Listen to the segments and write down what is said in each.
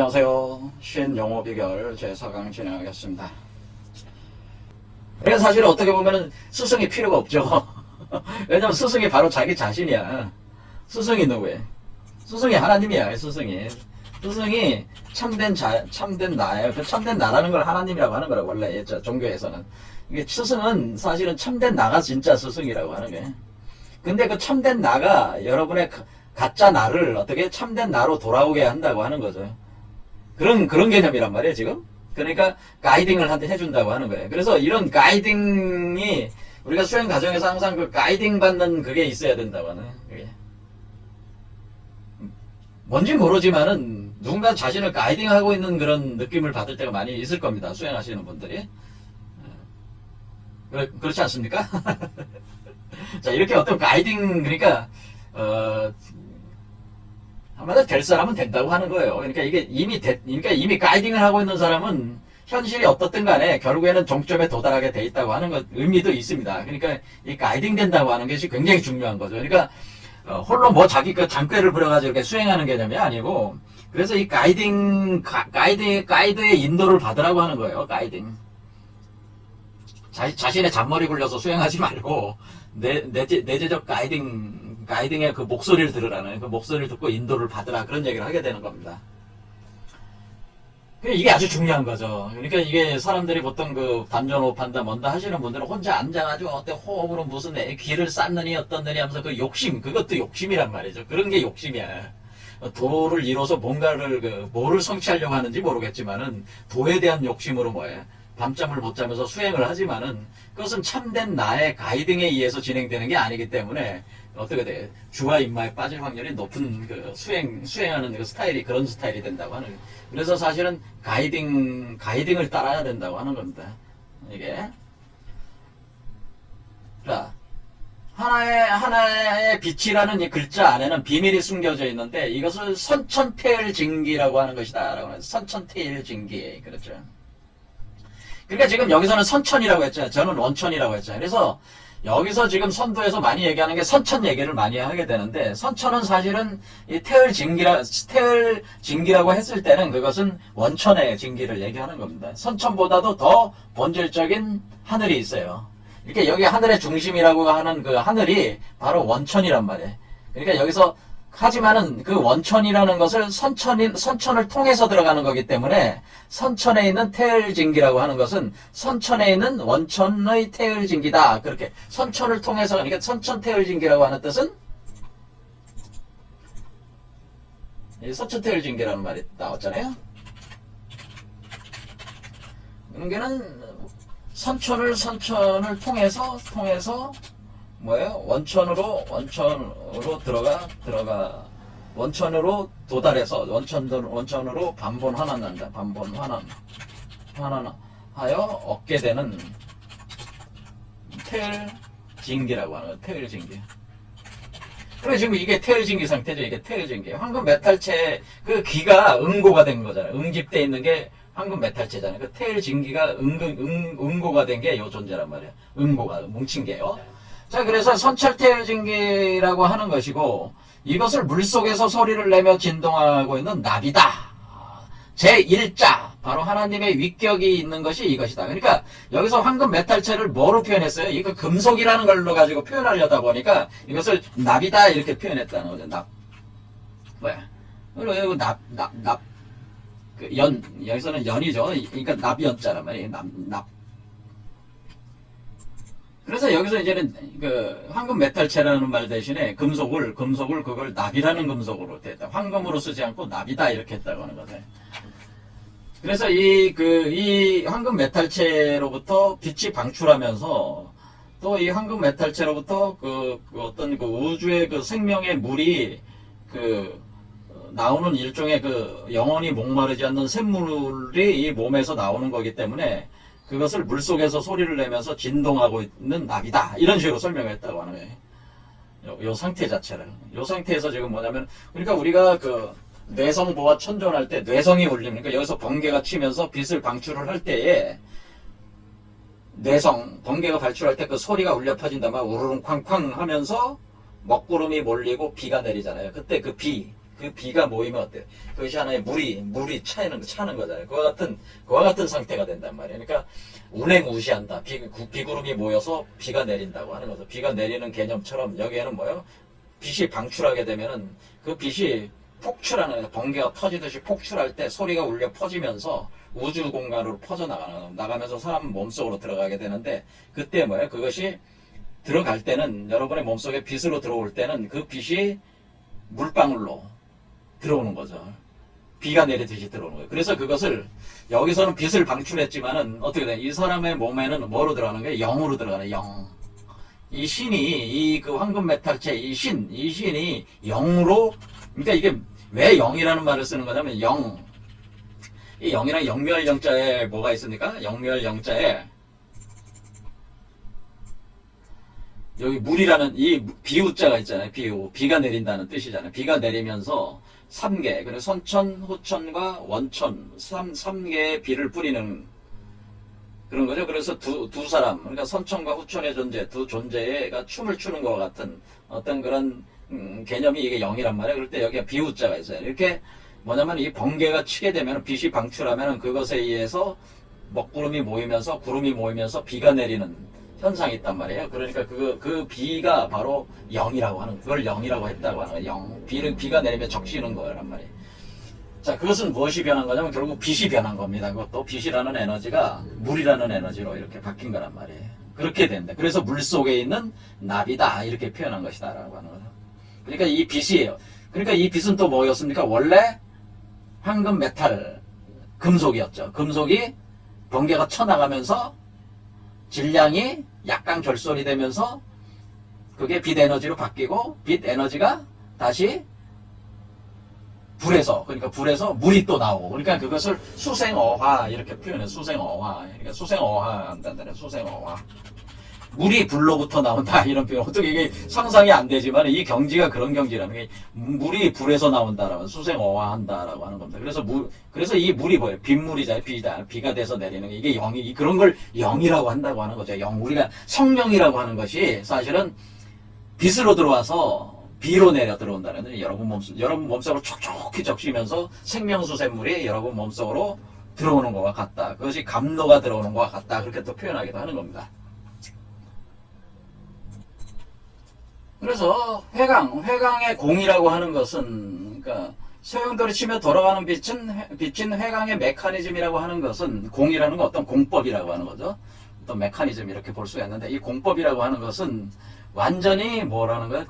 안녕하세요. 신영어 비결 제4강 진행하겠습니다. 그래서 사실 어떻게 보면 스승이 필요가 없죠. 왜냐면 스승이 바로 자기 자신이야. 스승이 누구예요? 스승이 하나님이야. 스승이 참된 나예요. 그 참된 나라는 걸 하나님이라고 하는 거라고 원래 종교에서는. 이게 스승은 사실은 참된 나가 진짜 스승이라고 하는 거예요. 근데 그 참된 나가 여러분의 가짜 나를 어떻게 참된 나로 돌아오게 한다고 하는 거죠. 그런 개념이란 말이에요, 지금. 그러니까 가이딩을 해준다고 하는 거예요. 그래서 이런 가이딩이 우리가 수행 과정에서 항상 그 가이딩 받는 그게 있어야 된다고 하는 거예요. 뭔지 모르지만은 누군가 자신을 가이딩하고 있는 그런 느낌을 받을 때가 많이 있을 겁니다. 수행하시는 분들이. 그렇지 않습니까? 자, 이렇게 어떤 가이딩, 그러니까, 한마디로 될 사람은 된다고 하는 거예요. 그러니까 이미 가이딩을 하고 있는 사람은 현실이 어떻든 간에 결국에는 종점에 도달하게 돼 있다고 하는 것, 의미도 있습니다. 그러니까 이 가이딩 된다고 하는 것이 굉장히 중요한 거죠. 그러니까, 홀로 뭐 자기 그 장꾀를 부려가지고 이렇게 수행하는 개념이 아니고, 그래서 이 가이드의 인도를 받으라고 하는 거예요. 가이딩. 자신의 잔머리 굴려서 수행하지 말고, 내재적 가이딩의 그 목소리를 들으라는, 그 목소리를 듣고 인도를 받으라, 그런 얘기를 하게 되는 겁니다. 이게 아주 중요한 거죠. 그러니까 이게 사람들이 보통 그 단전호흡한다 뭔다 하시는 분들은 혼자 앉아가지고 어때 호흡으로 무슨 귀를 쌓느니 어떻느니 하면서 그 욕심, 그것도 욕심이란 말이죠. 그런 게 욕심이야. 도를 이뤄서 뭐를 성취하려고 하는지 모르겠지만은 도에 대한 욕심으로 밤잠을 못 자면서 수행을 하지만은 그것은 참된 나의 가이딩에 의해서 진행되는 게 아니기 때문에 어떻게 돼? 주와 인마에 빠질 확률이 높은 그 수행하는 그 스타일이 그런 스타일이 된다고 하는 거예요. 그래서 사실은 가이딩을 따라야 된다고 하는 겁니다. 이게. 자, 하나의 빛이라는 이 글자 안에는 비밀이 숨겨져 있는데 이것을 선천태일징기라고 하는 것이다. 라고 하는 선천태일징기. 그렇죠. 그러니까 지금 여기서는 선천이라고 했죠. 저는 원천이라고 했죠. 그래서 여기서 지금 선도에서 많이 얘기하는 게 선천 얘기를 많이 하게 되는데, 선천은 사실은 이 태을징기라고 했을 때는 그것은 원천의 징기를 얘기하는 겁니다. 선천보다도 더 본질적인 하늘이 있어요. 이렇게 여기 하늘의 중심이라고 하는 그 하늘이 바로 원천이란 말이에요. 그러니까 여기서 하지만은 그 원천이라는 것을 선천을 통해서 들어가는 거기 때문에 선천에 있는 태을징기라고 하는 것은 선천에 있는 원천의 태을징기다. 그렇게 선천을 통해서, 그러니까 선천태을징기라고 하는 뜻은 선천태을징기라는 말이 나왔잖아요. 그런 게는 선천을 통해서 원천으로 원천으로 도달해서 원천으로 반본환원한다. 반본환원하여 얻게 되는 태을징기라고 하는 거예요. 태을징기. 그래, 지금 이게 태을징기 상태죠. 이게 태을징기. 황금 메탈체, 그 기가 응고가 된 거잖아요. 응집돼 있는 게 황금 메탈체잖아요. 그 태을징기가 응고가 된 게 요 존재란 말이에요. 응고가 뭉친 게요. 자, 그래서 선철태일징기라고 하는 것이고, 이것을 물속에서 소리를 내며 진동하고 있는 나비다. 제1자, 바로 하나님의 위격이 있는 것이 이것이다. 그러니까 여기서 황금 메탈체를 뭐로 표현했어요? 이거 금속이라는 걸로 가지고 표현하려다 보니까 이것을 나비다 이렇게 표현했다는 거죠. 그리고 여기서는 연이죠. 그러니까 납연자란 말이에요. 그래서 여기서 이제는 그 황금 메탈체라는 말 대신에 금속을 그걸 납이라는 금속으로 됐다. 황금으로 쓰지 않고 납이다 이렇게 했다고 하는 거죠. 그래서 이 황금 메탈체로부터 빛이 방출하면서 또 이 황금 메탈체로부터 어떤 그 우주의 그 생명의 물이 나오는 일종의 그 영원히 목마르지 않는 샘물이 이 몸에서 나오는 거기 때문에 그것을 물속에서 소리를 내면서 진동하고 있는 납이다. 이런 식으로 설명했다고 하는 거예요. 요 상태 자체를. 요 상태에서 지금 뭐냐면, 그러니까 우리가 그 뇌성보와 천존할 때 뇌성이 울리니까 그러니까 여기서 번개가 치면서 빛을 방출을 할 때에 번개가 발출할 때 그 소리가 울려 퍼진다. 막 우르릉 쾅쾅 하면서 먹구름이 몰리고 비가 내리잖아요. 그때 그 비, 그 비가 모이면 어때요? 그것이 하나의 물이 차는 거잖아요. 그와 같은 상태가 된단 말이에요. 그러니까 운행우시한다. 비구름이 모여서 비가 내린다고 하는 거죠. 비가 내리는 개념처럼 여기에는 뭐예요? 빛이 방출하게 되면은 그 빛이 폭출하는 거예요. 번개가 터지듯이 폭출할 때 소리가 울려 퍼지면서 우주 공간으로 나가면서 사람 몸속으로 들어가게 되는데, 그때 뭐예요? 그것이 들어갈 때는, 여러분의 몸속에 빛으로 들어올 때는 그 빛이 물방울로 들어오는 거죠. 비가 내리듯이 들어오는 거예요. 그래서 그것을 여기서는 빛을 방출했지만은 어떻게 돼? 이 사람의 몸에는 뭐로 들어가는 거예요? 영으로 들어가는 영. 이 신이, 이 그 황금 메탈체 이 신이 영으로, 그러니까 이게 왜 영이라는 말을 쓰는 거냐면 이 영이랑 영묘할 영자에 뭐가 있습니까? 영묘할 영자에 여기 물이라는 이 비우자가 있잖아요. 비가 내린다는 뜻이잖아요. 비가 내리면서 3개, 그리고 선천, 후천과 원천 3개의 비를 뿌리는 그런 거죠. 그래서 두 사람, 그러니까 선천과 후천의 존재, 두 존재가 춤을 추는 것 같은 어떤 그런 개념이 이게 영이란 말이에요. 그럴 때 여기가 비우자가 있어요. 이렇게 뭐냐면 이 번개가 치게 되면, 빛이 방출하면 그것에 의해서 먹구름이 모이면서 구름이 모이면서 비가 내리는 현상이 있단 말이에요. 그러니까 그 비가 바로 영이라고 하는, 그걸 영이라고 했다고 하는 거예요. 영. 비가 내리면 적시는 거란 말이에요. 자, 그것은 무엇이 변한 거냐면 결국 빛이 변한 겁니다. 그것도 빛이라는 에너지가 물이라는 에너지로 이렇게 바뀐 거란 말이에요. 그렇게 된다. 그래서 물 속에 있는 나비다, 이렇게 표현한 것이다 라고 하는 거죠. 그러니까 이 빛이에요. 그러니까 이 빛은 또 뭐였습니까? 원래 황금 메탈, 금속이었죠. 금속이 번개가 쳐나가면서 질량이 약간 결손이 되면서 그게 빛 에너지로 바뀌고, 빛 에너지가 다시 그러니까 불에서 물이 또 나오고, 그러니까 그것을 수생어화 이렇게 표현해요. 수생어화. 그러니까 수생어화 한다는 수생어화. 물이 불로부터 나온다, 이런 표현. 어떻게 이게 상상이 안 되지만 이 경지가 그런 경지라는 게, 물이 불에서 나온다라고 수생어화 한다라고 하는 겁니다. 그래서 이 물이 뭐예요? 빗물이잖아요. 비가 돼서 내리는 게, 이게 영이, 그런 걸 영이라고 한다고 하는 거죠. 우리가 성령이라고 하는 것이 사실은 빛으로 들어와서 비로 내려 들어온다는 거예요. 여러분 몸속으로 촉촉히 적시면서 생명수샘물이 여러분 몸속으로 들어오는 것과 같다. 그것이 감로가 들어오는 것과 같다. 그렇게 또 표현하기도 하는 겁니다. 그래서 회강의 공이라고 하는 것은, 그러니까 소용돌이 치며 돌아가는 빛인 회강의 메커니즘이라고 하는 것은, 공이라는 건 어떤 공법이라고 하는 거죠. 어떤 메커니즘 이렇게 볼 수가 있는데, 이 공법이라고 하는 것은 완전히 뭐라는 거예요?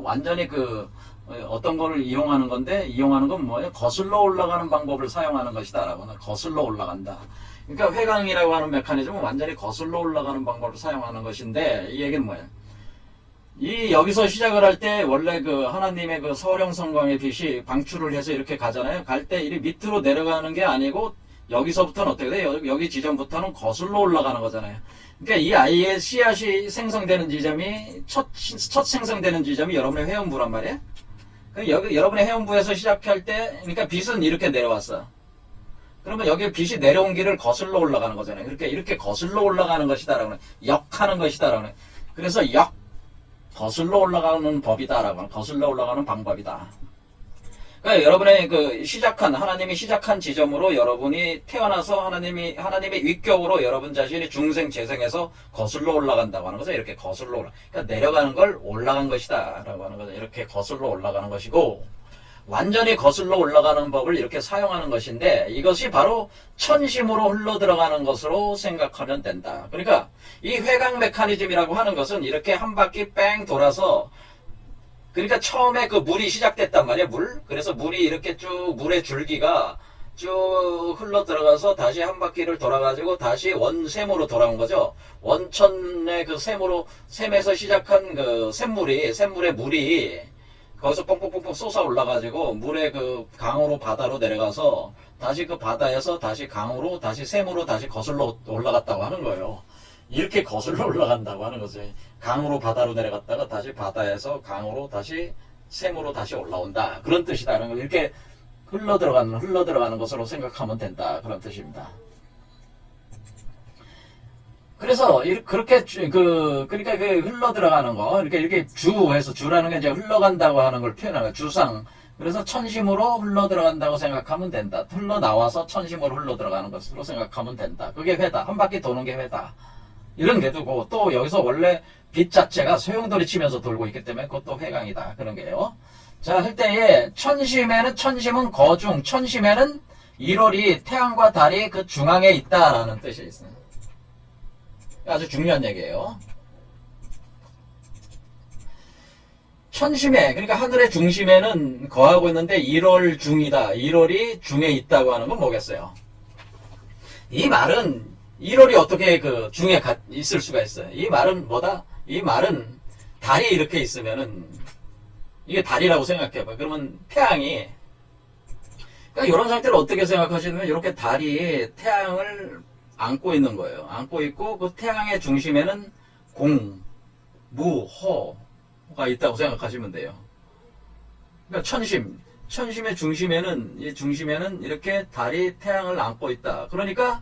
완전히 어떤 거를 이용하는 건데, 이용하는 건 뭐예요? 거슬러 올라가는 방법을 사용하는 것이다 라고 하는, 거슬러 올라간다. 그러니까 회강이라고 하는 메커니즘은 완전히 거슬러 올라가는 방법을 사용하는 것인데, 이 얘기는 뭐예요? 여기서 시작을 할 때 원래 하나님의 서령성광의 빛이 방출을 해서 이렇게 가잖아요. 갈 때 이 밑으로 내려가는 게 아니고, 여기서부터는 어떻게 돼요? 여기 지점부터는 거슬러 올라가는 거잖아요. 그러니까 이 아이의 씨앗이 생성되는 지점이, 첫 생성되는 지점이 여러분의 회음부란 말이에요. 여러분의 회음부에서 시작할 때, 그러니까 빛은 이렇게 내려왔어. 그러면 여기 빛이 내려온 길을 거슬러 올라가는 거잖아요. 이렇게 거슬러 올라가는 것이다라고 하는, 역하는 것이다라고 하는. 그래서 거슬러 올라가는 법이다라고 하는, 거슬러 올라가는 방법이다. 그러니까 여러분의 하나님이 시작한 지점으로 여러분이 태어나서 하나님의 위격으로 여러분 자신이 중생 재생해서 거슬러 올라간다고 하는 거죠. 이렇게 거슬러 그러니까 내려가는 걸 올라간 것이다 라고 하는 거죠. 이렇게 거슬러 올라가는 것이고, 완전히 거슬러 올라가는 법을 이렇게 사용하는 것인데, 이것이 바로 천심으로 흘러 들어가는 것으로 생각하면 된다. 그러니까 이 회강 메커니즘이라고 하는 것은 이렇게 한 바퀴 뺑 돌아서, 그러니까 처음에 물이 시작됐단 말이에요. 그래서 물이 이렇게 쭉, 물의 줄기가 쭉 흘러 들어가서 다시 한 바퀴를 돌아가지고 다시 원샘으로 돌아온 거죠. 원천의 샘에서 시작한 샘물의 물이 거기서 뽕뽕뽕뽕 솟아 올라가지고 물의 강으로 바다로 내려가서 다시 바다에서 다시 강으로 다시 샘으로 다시 거슬러 올라갔다고 하는 거예요. 이렇게 거슬러 올라간다고 하는 거지. 강으로 바다로 내려갔다가 다시 바다에서 강으로 다시 샘으로 다시 올라온다. 그런 뜻이다. 이렇게 흘러 들어가는 것으로 생각하면 된다. 그런 뜻입니다. 그래서 그렇게 그러니까 그 흘러 들어가는 거 이렇게 주해서 주라는 게 이제 흘러간다고 하는 걸 표현하는 거야. 주상. 그래서 천심으로 흘러 들어간다고 생각하면 된다. 흘러 나와서 천심으로 흘러 들어가는 것으로 생각하면 된다. 그게 회다. 한 바퀴 도는 게 회다. 이런 게 두고 또 여기서 원래 빛 자체가 소용돌이 치면서 돌고 있기 때문에 그것도 회강이다. 그런 게요. 자, 할 때에 천심은 거중, 천심에는 1월이 태양과 달이 그 중앙에 있다라는 뜻이 있어요. 아주 중요한 얘기예요. 천심에, 그러니까 하늘의 중심에는 거하고 있는데 1월 중이다. 1월이 중에 있다고 하는 건 뭐겠어요? 이 말은 1월이 어떻게 그 중에 있을 수가 있어요? 이 말은 뭐다? 이 말은 달이 이렇게 있으면은 이게 달이라고 생각해봐. 그러면 태양이 그러니까 이런 상태를 어떻게 생각하시냐면 이렇게 달이 태양을 안고 있는 거예요. 안고 있고 그 태양의 중심에는 공, 무, 허가 있다고 생각하시면 돼요. 그러니까 천심의 중심에는 이렇게 달이 태양을 안고 있다. 그러니까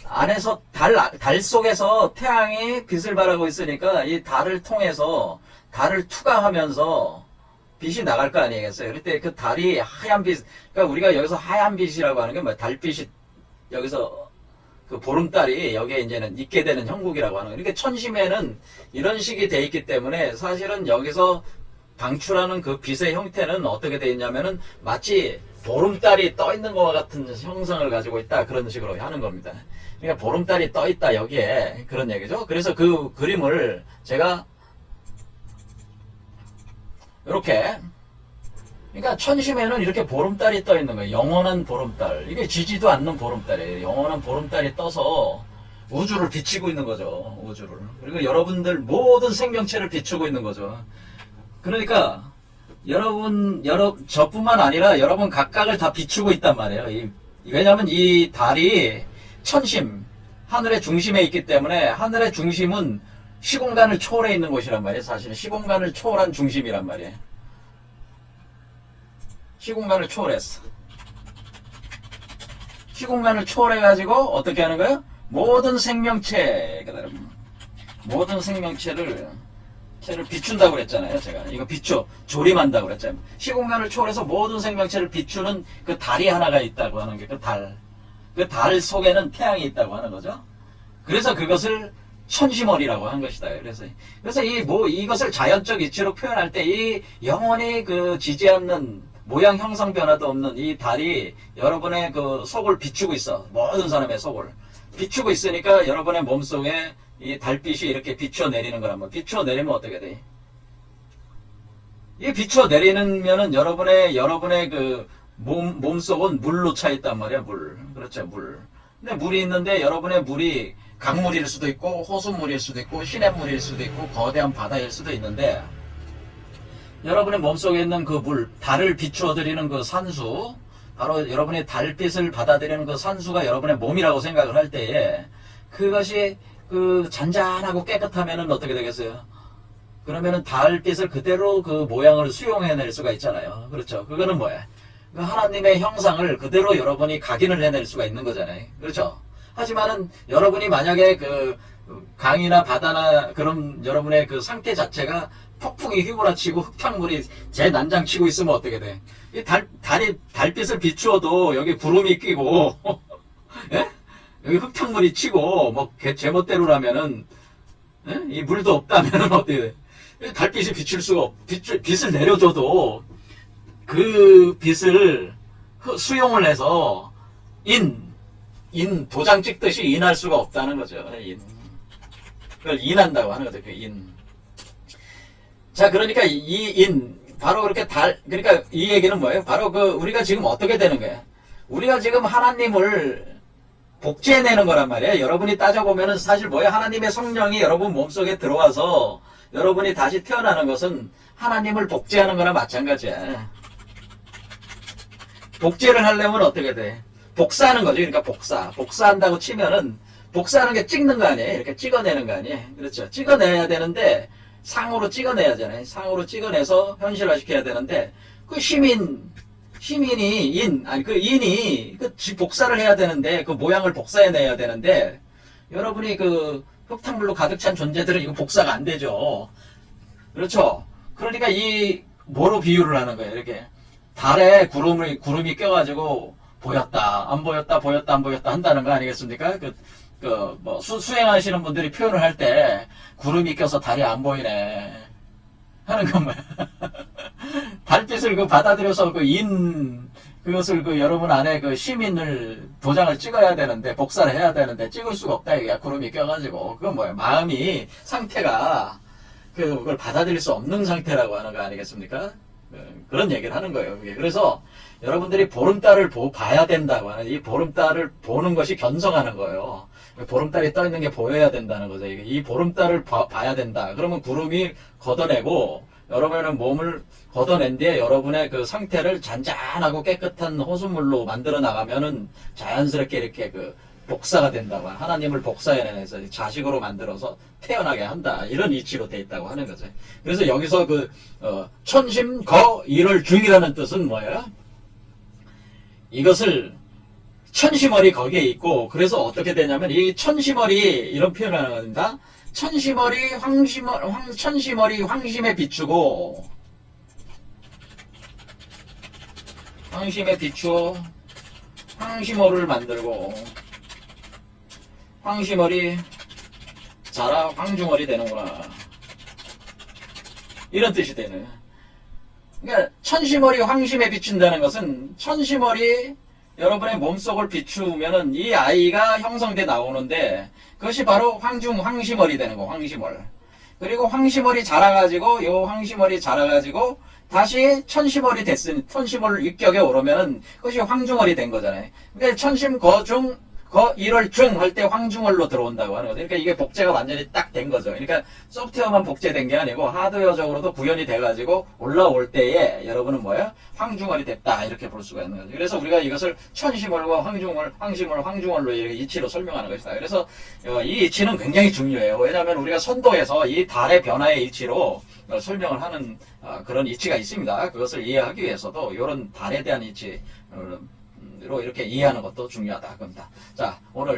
안에서 달 속에서 태양이 빛을 발하고 있으니까 이 달을 통해서 달을 투과하면서 빛이 나갈 거 아니겠어요? 그럴 때 그 달이 하얀 빛, 그러니까 우리가 여기서 하얀 빛이라고 하는 게 뭐야? 달빛이 여기서 그 보름달이 여기에 이제는 있게 되는 형국이라고 하는 거예요. 이렇게 천심에는 이런 식이 돼 있기 때문에 사실은 여기서 방출하는 그 빛의 형태는 어떻게 돼 있냐면은 마치 보름달이 떠 있는 것과 같은 형상을 가지고 있다. 그런 식으로 하는 겁니다. 그러니까 보름달이 떠 있다. 여기에 그런 얘기죠. 그래서 그 그림을 제가 이렇게 그러니까 천심에는 이렇게 보름달이 떠 있는 거예요. 영원한 보름달. 이게 지지도 않는 보름달이에요. 영원한 보름달이 떠서 우주를 비치고 있는 거죠. 우주를. 그리고 여러분들 모든 생명체를 비추고 있는 거죠. 그러니까 저뿐만 아니라 여러분 각각을 다 비추고 있단 말이에요. 왜냐하면 이 달이 천심, 하늘의 중심에 있기 때문에 하늘의 중심은 시공간을 초월해 있는 곳이란 말이에요. 사실은 시공간을 초월한 중심이란 말이에요. 시공간을 초월했어. 시공간을 초월해가지고 어떻게 하는 거예요? 모든 생명체를 비춘다고 그랬잖아요. 제가 이거 조림한다고 그랬잖아요. 시공간을 초월해서 모든 생명체를 비추는 그 달이 하나가 있다고 하는 게 그 달. 그 달 속에는 태양이 있다고 하는 거죠. 그래서 그것을 천심월이라고 한 것이다. 그래서 이것을 자연적 이치로 표현할 때 이 영원히 그 지지 않는 모양 형상 변화도 없는 이 달이 여러분의 그 속을 비추고 있어. 모든 사람의 속을 비추고 있으니까 여러분의 몸속에 이 달빛이 이렇게 비추어 내리는 거란 말이야. 비추어 내리면 어떻게 돼? 이 비추어 내리면은 여러분의 그 몸속은 물로 차 있단 말이야. 그렇죠. 물. 근데 물이 있는데 여러분의 물이 강물일 수도 있고 호수물일 수도 있고 시냇물일 수도 있고 거대한 바다일 수도 있는데 여러분의 몸속에 있는 그 물, 달을 비추어 드리는 그 산수, 바로 여러분의 달빛을 받아들이는 그 산수가 여러분의 몸이라고 생각을 할 때에 그것이 그 잔잔하고 깨끗하면은 어떻게 되겠어요? 그러면은 달빛을 그대로 그 모양을 수용해낼 수가 있잖아요. 그렇죠. 그거는 뭐야? 그 하나님의 형상을 그대로 여러분이 각인을 해낼 수가 있는 거잖아요. 그렇죠. 하지만은 여러분이 만약에 그 강이나 바다나 그런 여러분의 그 상태 자체가 폭풍이 휘몰아치고 흙탕물이 재난장치고 있으면 어떻게 돼? 이 달빛을 비추어도 여기 구름이 끼고 예? 여기 흙탕물이 치고 뭐 제멋대로라면은 예? 이 물도 없다면은 어떻게 돼? 달빛이 비출 수가 빛을 내려줘도 그 빛을 수용을 해서 도장 찍듯이 인할 수가 없다는 거죠. 그걸 인한다고 하는 거죠. 그 인. 자, 그러니까 바로 그렇게 그러니까 이 얘기는 뭐예요? 바로 우리가 지금 어떻게 되는 거예요? 우리가 지금 하나님을 복제해내는 거란 말이에요. 여러분이 따져보면은 사실 뭐예요? 하나님의 성령이 여러분 몸속에 들어와서 여러분이 다시 태어나는 것은 하나님을 복제하는 거나 마찬가지야. 복제를 하려면 어떻게 돼? 복사하는 거죠. 그러니까 복사한다고 치면은 복사하는 게 찍는 거 아니에요? 이렇게 찍어내는 거 아니에요? 그렇죠. 찍어내야 되는데 상으로 찍어내야잖아요. 상으로 찍어내서 현실화 시켜야 되는데 그 인이 복사를 해야 되는데 그 모양을 복사해내야 되는데 여러분이 그 흙탕물로 가득 찬 존재들은 이거 복사가 안 되죠. 그렇죠? 그러니까 이 뭐로 비유를 하는 거예요? 이렇게 달에 구름이 껴가지고 보였다, 안 보였다, 보였다, 안 보였다 한다는 거 아니겠습니까? 뭐 수행하시는 분들이 표현을 할 때 구름이 껴서 달이 안 보이네 하는 건 뭐야? 달빛을 받아들여서 그것을 여러분 안에 시민을 도장을 찍어야 되는데, 복사를 해야 되는데, 찍을 수가 없다, 이게. 구름이 껴가지고. 그건 뭐야? 마음이, 상태가, 그걸 받아들일 수 없는 상태라고 하는 거 아니겠습니까? 그런 얘기를 하는 거예요. 그게. 그래서 여러분들이 보름달을 봐야 된다고 하는, 이 보름달을 보는 것이 견성하는 거예요. 보름달이 떠 있는 게 보여야 된다는 거죠. 이 보름달을 봐야 된다. 그러면 구름이 걷어내고, 여러분의 몸을 걷어낸 뒤에 여러분의 그 상태를 잔잔하고 깨끗한 호수물로 만들어 나가면은 자연스럽게 이렇게 복사가 된다고. 하나님을 복사해내서 자식으로 만들어서 태어나게 한다. 이런 이치로 돼 있다고 하는 거죠. 그래서 여기서 천심거 일월 중이라는 뜻은 뭐예요? 이것을 천심월이 거기에 있고, 그래서 어떻게 되냐면 이 천심월이 이런 표현을 하는 겁니다. 천심월이 천심월이 황심에 비추고, 황심에 비추어 황심월을 만들고, 황심월이 자라 황중월이 되는구나, 이런 뜻이 되네. 그러니까 천심월이 황심에 비춘다는 것은, 천심월이 여러분의 몸속을 비추면은 이 아이가 형성돼 나오는데, 그것이 바로 황심월이 되는 거, 황심월. 그리고 황심월이 자라가지고, 요 황심월이 자라가지고, 다시 천심월이 됐으니, 천심월 육격에 오르면은, 그것이 황중월이 된 거잖아요. 그러니까 천심거중, 일월중 할 때 황중월로 들어온다고 하는 거죠. 그러니까 이게 복제가 완전히 딱 된 거죠. 그러니까 소프트웨어만 복제된 게 아니고 하드웨어적으로도 구현이 돼가지고 올라올 때에 여러분은 뭐야? 황중월이 됐다, 이렇게 볼 수가 있는 거죠. 그래서 우리가 이것을 천심월과 황중월, 황심월, 황중월로 이렇게 이치로 설명하는 것이다. 그래서 이 이치는 굉장히 중요해요. 왜냐하면 우리가 선도에서 이 달의 변화의 이치로 설명을 하는 그런 이치가 있습니다. 그것을 이해하기 위해서도 이런 달에 대한 이치 로 이렇게 이해하는 것도 중요하다 겁니다. 자, 오늘